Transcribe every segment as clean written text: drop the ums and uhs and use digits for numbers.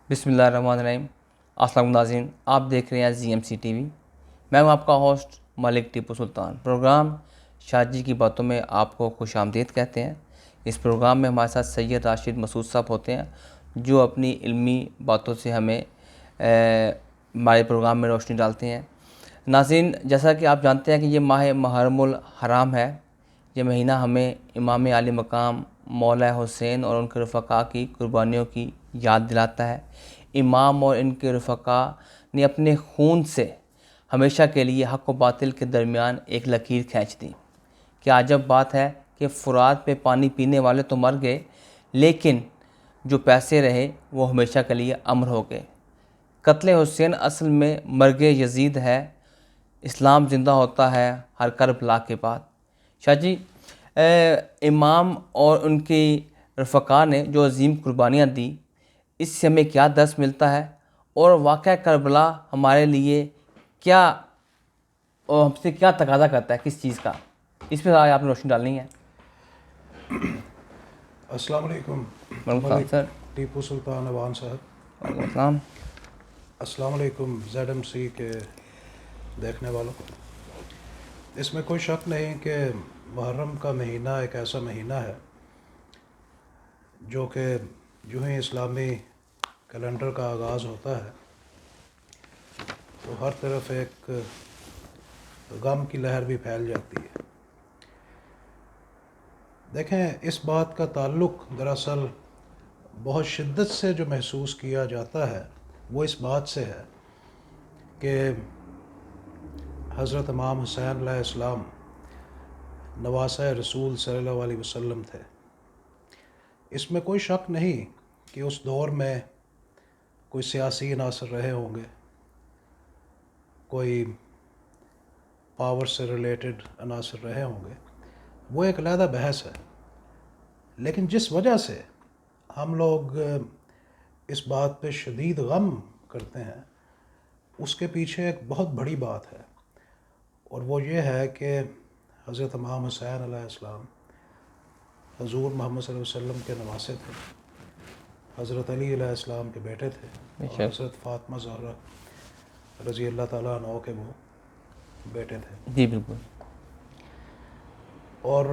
بسم اللہ الرحمن الرحیم۔ السلام علیکم ناظرین، آپ دیکھ رہے ہیں ZMC ٹی وی۔ میں ہوں آپ کا ہوسٹ ملک ٹیپو سلطان۔ پروگرام شاہ جی کی باتوں میں آپ کو خوش آمدید کہتے ہیں۔ اس پروگرام میں ہمارے ساتھ سید راشد مسعود صاحب ہوتے ہیں جو اپنی علمی باتوں سے ہمیں ہمارے پروگرام میں روشنی ڈالتے ہیں۔ ناظرین، جیسا کہ آپ جانتے ہیں کہ یہ ماہ محرم الحرام ہے۔ یہ مہینہ ہمیں امام عالی مقام مولا حسین اور ان کے رفقا کی قربانیوں کی یاد دلاتا ہے۔ امام اور ان کے رفقا نے اپنے خون سے ہمیشہ کے لیے حق و باطل کے درمیان ایک لکیر کھینچ دی۔ کیا عجب بات ہے کہ فرات پہ پانی پینے والے تو مر گئے، لیکن جو پیسے رہے وہ ہمیشہ کے لیے امر ہو گئے۔ قتل حسین اصل میں مرگ یزید ہے، اسلام زندہ ہوتا ہے ہر کربلا کے بعد۔ شاہ جی، امام اور ان کی رفقا نے جو عظیم قربانیاں دی، اس سے ہمیں کیا درس ملتا ہے، اور واقعہ کربلا ہمارے لیے کیا اور ہم سے کیا تقاضا کرتا ہے، کس چیز کا، اس پہ آج آپ نے روشنی ڈالنی ہے۔ السلام علیکم وعلیکم السلام سر۔ ٹیپو سلطان عوان صاحب۔ وعلیکم السلام۔ السلام علیکم ZMC کے دیکھنے والوں۔ اس میں کوئی شک نہیں کہ محرم کا مہینہ ایک ایسا مہینہ ہے جو کہ جو ہی اسلامی کیلنڈر کا آغاز ہوتا ہے تو ہر طرف ایک غم کی لہر بھی پھیل جاتی ہے۔ دیکھیں، اس بات کا تعلق دراصل بہت شدت سے جو محسوس کیا جاتا ہے وہ اس بات سے ہے کہ حضرت امام حسین علیہ السلام نواسۂ رسول صلی اللہ علیہ وسلم تھے۔ اس میں کوئی شک نہیں کہ اس دور میں کوئی سیاسی عناصر رہے ہوں گے، کوئی پاور سے ریلیٹڈ عناصر رہے ہوں گے، وہ ایک علیحدہ بحث ہے۔ لیکن جس وجہ سے ہم لوگ اس بات پہ شدید غم کرتے ہیں، اس کے پیچھے ایک بہت بڑی بات ہے، اور وہ یہ ہے کہ حضرت امام حسین علیہ السلام حضور محمد صلی اللہ علیہ وسلم کے نواسے تھے، حضرت علی علیہ السلام کے بیٹے تھے، اور حضرت فاطمہ زہرا رضی اللہ تعالیٰ عنہ کے وہ بیٹے تھے۔ جی بالکل۔ اور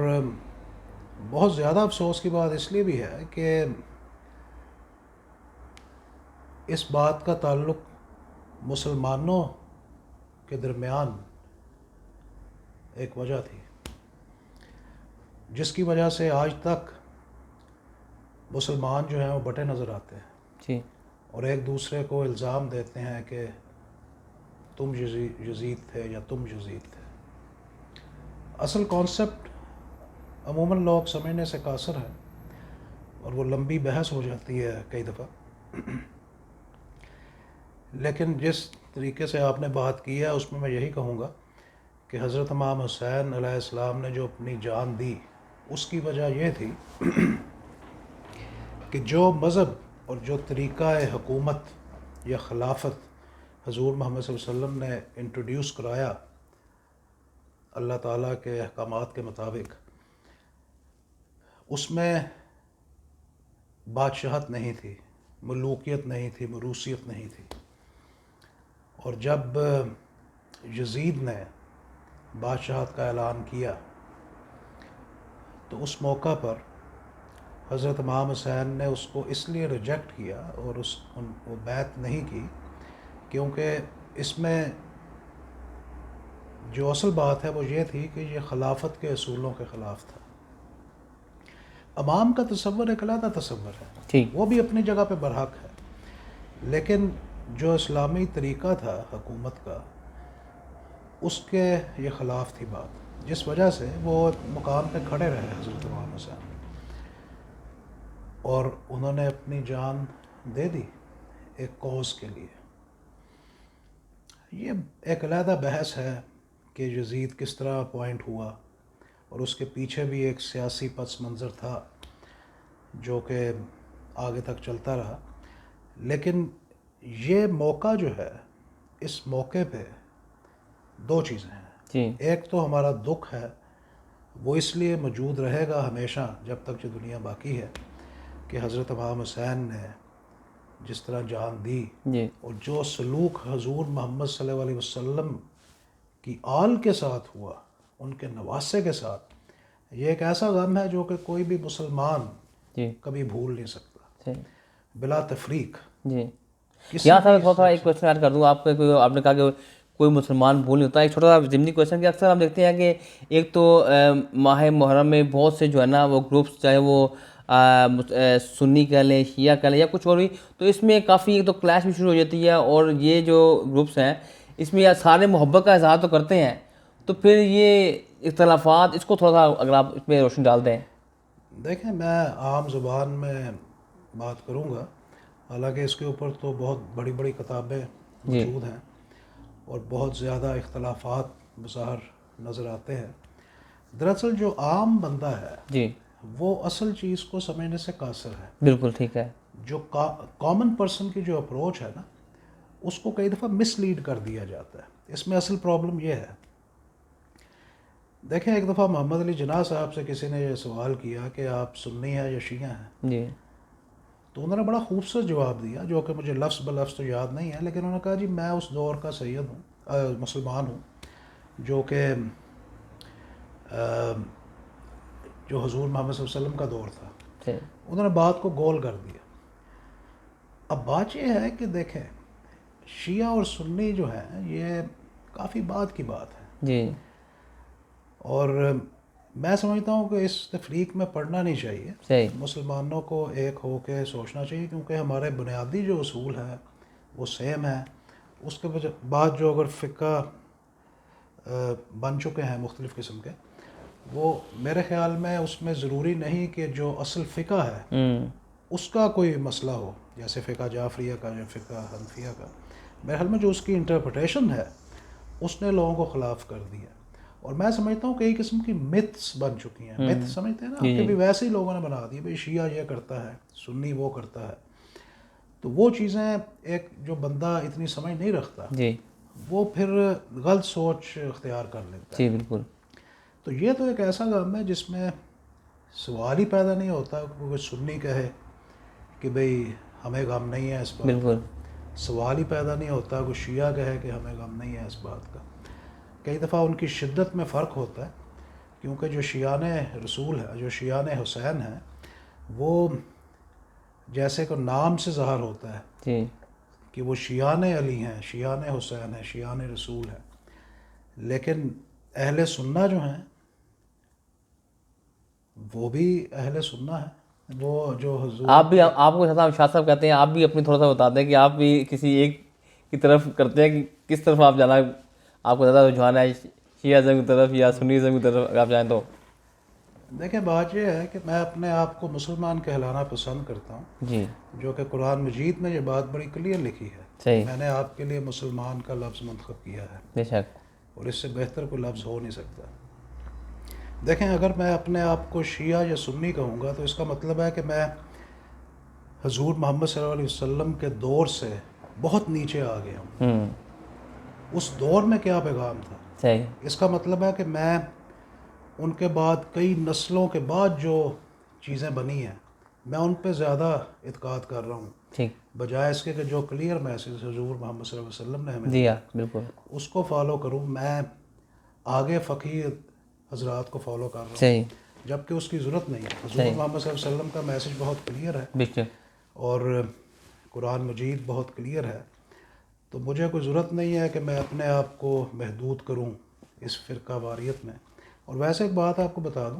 بہت زیادہ افسوس کی بات اس لیے بھی ہے کہ اس بات کا تعلق مسلمانوں کے درمیان ایک وجہ تھی جس کی وجہ سے آج تک مسلمان جو ہیں وہ بٹے نظر آتے ہیں جی۔ اور ایک دوسرے کو الزام دیتے ہیں کہ تم یزید تھے یا تم یزید تھے۔ اصل کانسیپٹ عموماً لوگ سمجھنے سے قاصر ہے اور وہ لمبی بحث ہو جاتی ہے کئی دفعہ، لیکن جس طریقے سے آپ نے بات کی ہے اس میں یہی کہوں گا کہ حضرت امام حسین علیہ السلام نے جو اپنی جان دی، اس کی وجہ یہ تھی کہ جو مذہب اور جو طریقہ حکومت یا خلافت حضور محمد صلی اللہ علیہ وسلم نے انٹروڈیوس کرایا اللہ تعالیٰ کے احکامات کے مطابق، اس میں بادشاہت نہیں تھی، ملوکیت نہیں تھی، مروثیت نہیں تھی۔ اور جب یزید نے بادشاہت کا اعلان کیا تو اس موقع پر حضرت امام حسین نے اس کو اس لیے ریجیکٹ کیا اور وہ بیعت نہیں کی کیونکہ اس میں جو اصل بات ہے وہ یہ تھی کہ یہ خلافت کے اصولوں کے خلاف تھا۔ امام کا تصور ایک علیحدہ تصور ہے، وہ بھی اپنی جگہ پہ برحق ہے، لیکن جو اسلامی طریقہ تھا حکومت کا، اس کے یہ خلاف تھی بات، جس وجہ سے وہ مقام پہ کھڑے رہے حضرت امام حسین، اور انہوں نے اپنی جان دے دی ایک کوز کے لیے۔ یہ ایک علیحدہ بحث ہے کہ یزید کس طرح اپوائنٹ ہوا، اور اس کے پیچھے بھی ایک سیاسی پس منظر تھا جو کہ آگے تک چلتا رہا۔ لیکن یہ موقع جو ہے، اس موقع پہ دو چیزیں ہیں۔ ایک تو ہمارا دکھ ہے، وہ اس لیے موجود رہے گا ہمیشہ جب تک جو دنیا باقی ہے، کہ حضرت امام حسین نے جس طرح جان دی جی اور جو سلوک حضور محمد صلی اللہ علیہ وسلم کی آل کے ساتھ ہوا، ان کے نواسے کے ساتھ، یہ ایک ایسا غم ہے جو کہ کوئی بھی مسلمان جی کبھی بھول نہیں سکتا صحیح بلا تفریق. جی. کسی یہاں بھی تھوڑا تھوڑا ایک کوشچن ایڈ کر دوں آپ کو. آپ نے کہا کہ کوئی مسلمان بھول نہیں ہوتا. ایک چھوٹا سا ضمنی کوشچن کہ اکثر ہم دیکھتے ہیں کہ ایک تو ماہ محرم میں بہت سے جو ہے نا وہ گروپس، چاہے وہ سنی کہہ لیں، شیعہ کہہ لیں یا کچھ اور بھی، تو اس میں کافی ایک تو کلیش بھی شروع ہو جاتی ہے. اور یہ جو گروپس ہیں اس میں سارے محبت کا اظہار تو کرتے ہیں، تو پھر یہ اختلافات، اس کو تھوڑا سا اگر آپ اس میں روشنی ڈال دیں. دیکھیں، میں عام زبان میں بات کروں گا، حالانکہ اس کے اوپر تو بہت بڑی بڑی کتابیں جی موجود ہیں اور بہت زیادہ اختلافات بظاہر نظر آتے ہیں. دراصل جو عام بندہ ہے جی وہ اصل چیز کو سمجھنے سے قاصر ہے. بالکل ٹھیک ہے. جو کامن پرسن کی جو اپروچ ہے نا، اس کو کئی دفعہ مس لیڈ کر دیا جاتا ہے. اس میں اصل پرابلم یہ ہے، دیکھیں ایک دفعہ محمد علی جناح صاحب سے کسی نے یہ سوال کیا کہ آپ سنی ہیں یا شیعہ ہیں، جی تو انہوں نے بڑا خوبصورت جواب دیا جو کہ مجھے لفظ بلفظ تو یاد نہیں ہے، لیکن انہوں نے کہا جی میں اس دور کا سید ہوں، مسلمان ہوں، جو کہ جو حضور محمد صلی اللہ علیہ وسلم کا دور تھا. صحیح. انہوں نے بات کو گول کر دیا. اب بات یہ ہے کہ دیکھیں شیعہ اور سنی جو ہیں یہ کافی بعد کی بات ہے، جی اور میں سمجھتا ہوں کہ اس تفریق میں پڑھنا نہیں چاہیے. صحیح. مسلمانوں کو ایک ہو کے سوچنا چاہیے، کیونکہ ہمارے بنیادی جو اصول ہیں وہ سیم ہیں. اس کے بعد جو اگر فقہ بن چکے ہیں مختلف قسم کے، وہ میرے خیال میں اس میں ضروری نہیں کہ جو اصل فقہ ہے اس کا کوئی مسئلہ ہو، جیسے فقہ جعفریہ کا یا فقہ حنفیہ کا. میرے خیال میں جو اس کی انٹرپریٹیشن ہے اس نے لوگوں کو خلاف کر دیا. اور میں سمجھتا ہوں کئی قسم کی متس بن چکی ہیں. مت سمجھتے ہیں نا آپ، کہ بھی ویسے ہی لوگوں نے بنا دی، بھائی شیعہ یہ کرتا ہے، سنی وہ کرتا ہے. تو وہ چیزیں ایک جو بندہ اتنی سمجھ نہیں رکھتا جی وہ پھر غلط سوچ اختیار کر لیتا ہے. جی بالکل. تو یہ تو ایک ایسا غم ہے جس میں سوال ہی پیدا نہیں ہوتا کہ کوئی سنی کہے کہ بھئی ہمیں غم نہیں ہے اس بات کا. بالکل. سوال ہی پیدا نہیں ہوتا کوئی شیعہ کہے کہ ہمیں غم نہیں ہے اس بات کا. کئی دفعہ ان کی شدت میں فرق ہوتا ہے، کیونکہ جو شیعان رسول ہے، جو شیعان حسین ہیں، وہ جیسے کہ نام سے ظاہر ہوتا ہے جی کہ وہ شیعان علی ہیں، شیعان حسین ہیں، شیعان رسول ہیں، لیکن اہل سنہ جو ہیں وہ بھی اہل سنہ ہیں. وہ جو حضور آپ بھی، آپ کو شاہ صاحب کہتے ہیں، آپ بھی اپنی تھوڑا سا بتاتے ہیں کہ آپ بھی کسی ایک کی طرف کرتے ہیں، کہ کس طرف آپ جانا آپ کو زیادہ رجحان ہے، شیعہ ازم کی طرف یا سنی ازم کی طرف اگر آپ جائیں تو؟ دیکھیں بات یہ ہے کہ میں اپنے آپ کو مسلمان کہلانا پسند کرتا ہوں، جی جو کہ قرآن مجید میں یہ بات بڑی کلیئر لکھی ہے. صحیح. میں نے آپ کے لیے مسلمان کا لفظ منتخب کیا ہے، بے شک. اور اس سے بہتر کوئی لفظ ہو نہیں سکتا. دیکھیں اگر میں اپنے آپ کو شیعہ یا سنی کہوں گا تو اس کا مطلب ہے کہ میں حضور محمد صلی اللہ علیہ وسلم کے دور سے بہت نیچے آ گیا ہوں. اس دور میں کیا پیغام تھا، صحیح. اس کا مطلب ہے کہ میں ان کے بعد کئی نسلوں کے بعد جو چیزیں بنی ہیں میں ان پہ زیادہ اعتقاد کر رہا ہوں، ٹھیک. بجائے اس کے کہ جو کلیئر میسیج حضور محمد صلی اللہ علیہ وسلم نے ہمیں جی دیا ہاں بالکل. اس کو فالو کروں. میں آگے فقیر حضرات کو فالو کر رہا ہوں، صحیح. جبکہ اس کی ضرورت نہیں ہے. حضور محمد صلی اللہ علیہ وسلم کا میسیج بہت کلیئر ہے بے شک. اور قرآن مجید بہت کلیئر ہے. تو مجھے کوئی ضرورت نہیں ہے کہ میں اپنے آپ کو محدود کروں اس فرقہ واریت میں. اور ویسے ایک بات آپ کو بتا دوں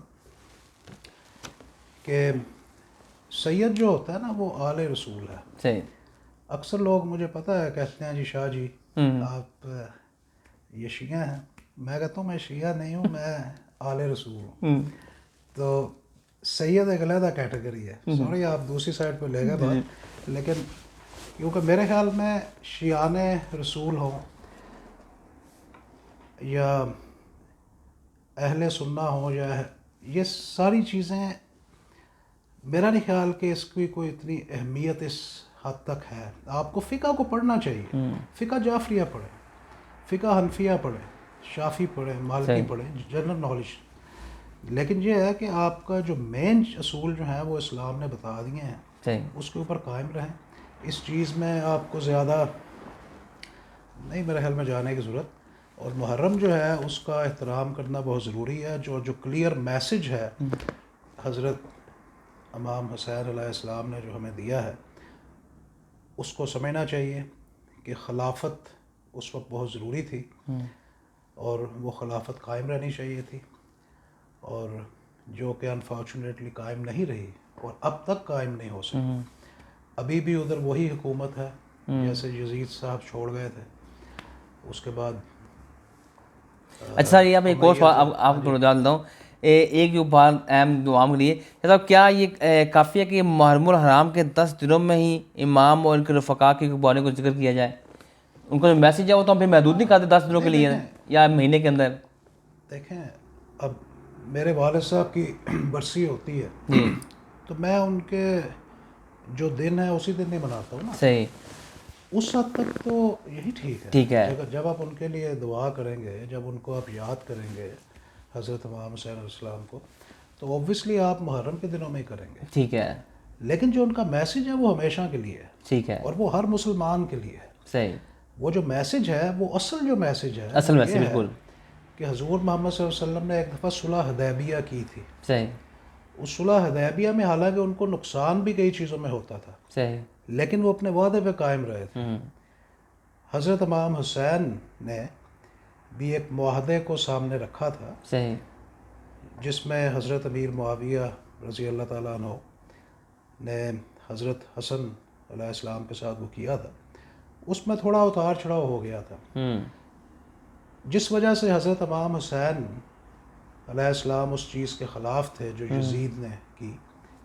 کہ سید جو ہوتا ہے نا وہ آل رسول ہے. صحیح. اکثر لوگ مجھے پتہ ہے کہتے ہیں جی شاہ جی آپ یہ شیعہ ہیں. میں کہتا ہوں میں شیعہ نہیں ہوں، میں آل رسول ہوں. تو سید ایک علیحدہ کیٹیگری ہے. سوری آپ دوسری سائڈ پہ لے گئے بات، لیکن کیونکہ میرے خیال میں شیعان رسول ہوں یا اہل سنہ ہوں یا یہ ساری چیزیں، میرا نہیں خیال کہ اس کی کوئی اتنی اہمیت اس حد تک ہے. آپ کو فقہ کو پڑھنا چاہیے، فقہ جعفریہ پڑھیں، فقہ حنفیہ پڑھیں، شافی پڑھیں، مالکی پڑھیں، جنرل نالج. لیکن یہ ہے کہ آپ کا جو مین اصول جو ہیں وہ اسلام نے بتا دیے ہیں، صحیح. اس کے اوپر قائم رہیں. اس چیز میں آپ کو زیادہ نہیں میرے خیال میں جانے کی ضرورت. اور محرم جو ہے اس کا احترام کرنا بہت ضروری ہے. جو کلیئر میسج ہے حضرت امام حسین علیہ السلام نے جو ہمیں دیا ہے اس کو سمجھنا چاہیے کہ خلافت اس وقت بہت ضروری تھی اور وہ خلافت قائم رہنی چاہیے تھی, اور جو کہ انفارچونیٹلی قائم نہیں رہی اور اب تک قائم نہیں ہو سکی. ابھی بھی ادھر وہی حکومت ہے جیسے یزید صاحب چھوڑ گئے تھے. اس کے بعد اچھا سر, یہ آپ ایک اور سوال آپ کو ڈال دوں, ایک جو بات اہم دعاؤں کے لیے صاحب, کیا یہ کافی ہے کہ محرم الحرام کے 10 دنوں میں ہی امام اور ان کے رفقا کی قربانی کو ذکر کیا جائے؟ ان کا جو میسج ہے وہ تو ہم پھر محدود نہیں کرتے 10 دنوں کے لیے یا مہینے کے اندر. دیکھیں, اب میرے والد صاحب کی برسی ہوتی ہے تو میں ان کے جو دن ہے اسی دن نہیں مناتا ہوں نا. صحیح, اس حد تک تو یہی ٹھیک ہے. ٹھیک ہے. جب آپ ان کے لیے دعا کریں گے, جب ان کو آپ یاد کریں گے حضرت امام حسین علیہ السلام کو, تو اوبویسلی آپ محرم کے دنوں میں ہی کریں گے. ٹھیک ہے. لیکن جو ان کا میسج ہے وہ ہمیشہ کے لیے ہے. ٹھیک ہے. اور وہ ہر مسلمان کے لیے ہے. صحیح. وہ جو میسج ہے وہ اصل جو میسج ہے اصل میسج یہ ہے بالکل کہ حضور محمد صلی اللہ علیہ وسلم نے ایک دفعہ صلح حدیبیہ کی تھی. صحیح. اس صلح حدیبیہ میں حالانکہ ان کو نقصان بھی کئی چیزوں میں ہوتا تھا, صحیح, لیکن وہ اپنے وعدے پہ قائم رہے تھے. حضرت امام حسین نے بھی ایک معاہدے کو سامنے رکھا تھا. صحیح. جس میں حضرت امیر معاویہ رضی اللہ تعالیٰ عنہ نے حضرت حسن علیہ السلام کے ساتھ وہ کیا تھا. اس میں تھوڑا اتار چڑھاؤ ہو گیا تھا, جس وجہ سے حضرت امام حسین علیہ السلام اس چیز کے خلاف تھے جو یزید نے کی,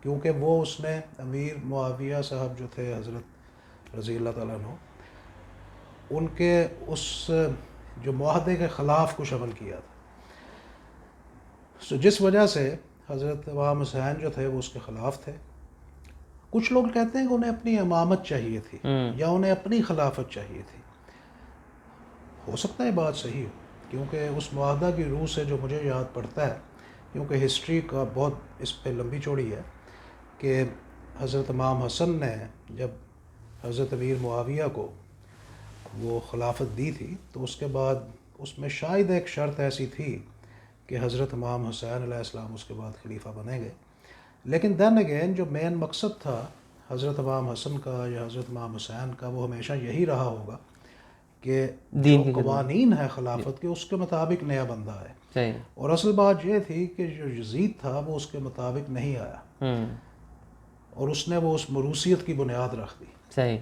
کیونکہ وہ اس نے امیر معاویہ صاحب جو تھے حضرت رضی اللہ تعالیٰ عنہ, ان کے اس جو معاہدے کے خلاف کچھ عمل کیا تھا. جس وجہ سے حضرت امام حسین جو تھے وہ اس کے خلاف تھے. کچھ لوگ کہتے ہیں کہ انہیں اپنی امامت چاہیے تھی یا انہیں اپنی خلافت چاہیے تھی. ہو سکتا ہے بات صحیح ہو, کیونکہ اس معاہدہ کی روح سے جو مجھے یاد پڑتا ہے, کیونکہ ہسٹری کا بہت اس پہ لمبی چوڑی ہے, کہ حضرت امام حسن نے جب حضرت امیر معاویہ کو وہ خلافت دی تھی تو اس کے بعد اس میں شاید ایک شرط ایسی تھی کہ حضرت امام حسین علیہ السلام اس کے بعد خلیفہ بنے گئے. لیکن دین اگین جو مین مقصد تھا حضرت امام حسن کا یا حضرت امام حسین کا وہ ہمیشہ یہی رہا ہوگا کہ جو قوانین ہے خلافت کے اس کے مطابق نیا بندہ ہے. اور اصل بات یہ تھی کہ جو یزید تھا وہ اس کے مطابق نہیں آیا اور اس نے وہ اس موروثیت کی بنیاد رکھ دی. صحیح.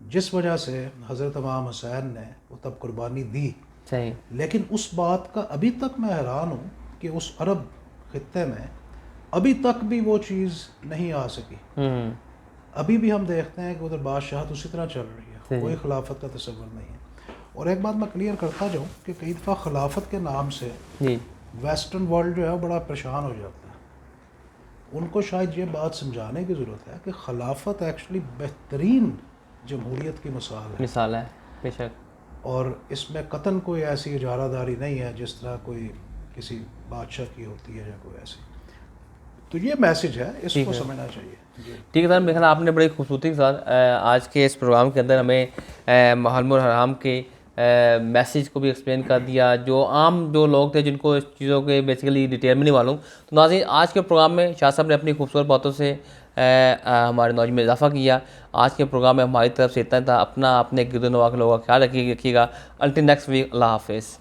جس وجہ سے حضرت امام حسین نے وہ تب قربانی دی. صحیح. لیکن اس بات کا ابھی تک میں حیران ہوں کہ اس عرب خطے میں ابھی تک بھی وہ چیز نہیں آ سکی. ابھی بھی ہم دیکھتے ہیں کہ ادھر بادشاہت اسی طرح چل رہی ہے, کوئی خلافت کا تصور نہیں ہے. اور ایک بات میں کلیئر کرتا جاؤں کہ کئی دفعہ خلافت کے نام سے ویسٹرن ورلڈ جو ہے بڑا پریشان ہو جاتا ہے. ان کو شاید یہ بات سمجھانے کی ضرورت ہے کہ خلافت ایکچولی بہترین جمہوریت کی مثال ہے. بے شک. اور اس میں قطعاً کوئی ایسی اجارہ داری نہیں ہے جس طرح کوئی کسی بادشاہ کی ہوتی ہے یا کوئی ایسی. تو یہ میسج ہے, اس کو سمجھنا چاہیے. ٹھیک ہے سر, میرے خیال آپ نے بڑی خوبصورتی کے ساتھ آج کے اس پروگرام کے اندر ہمیں محرم الحرام کے میسیج کو بھی ایکسپلین کر دیا, جو عام جو لوگ تھے جن کو اس چیزوں کے بیسیکلی ڈیٹیل میں نہیں معلوم. تو ناظرین, آج کے پروگرام میں شاہ صاحب نے اپنی خوبصورت باتوں سے ہمارے نالج میں اضافہ کیا. آج کے پروگرام میں ہماری طرف سے اتنا تھا. اپنے گرد و نواح کے لوگوں کا خیال رکھیے گا. انٹل نیکسٹ ویک, اللہ حافظ.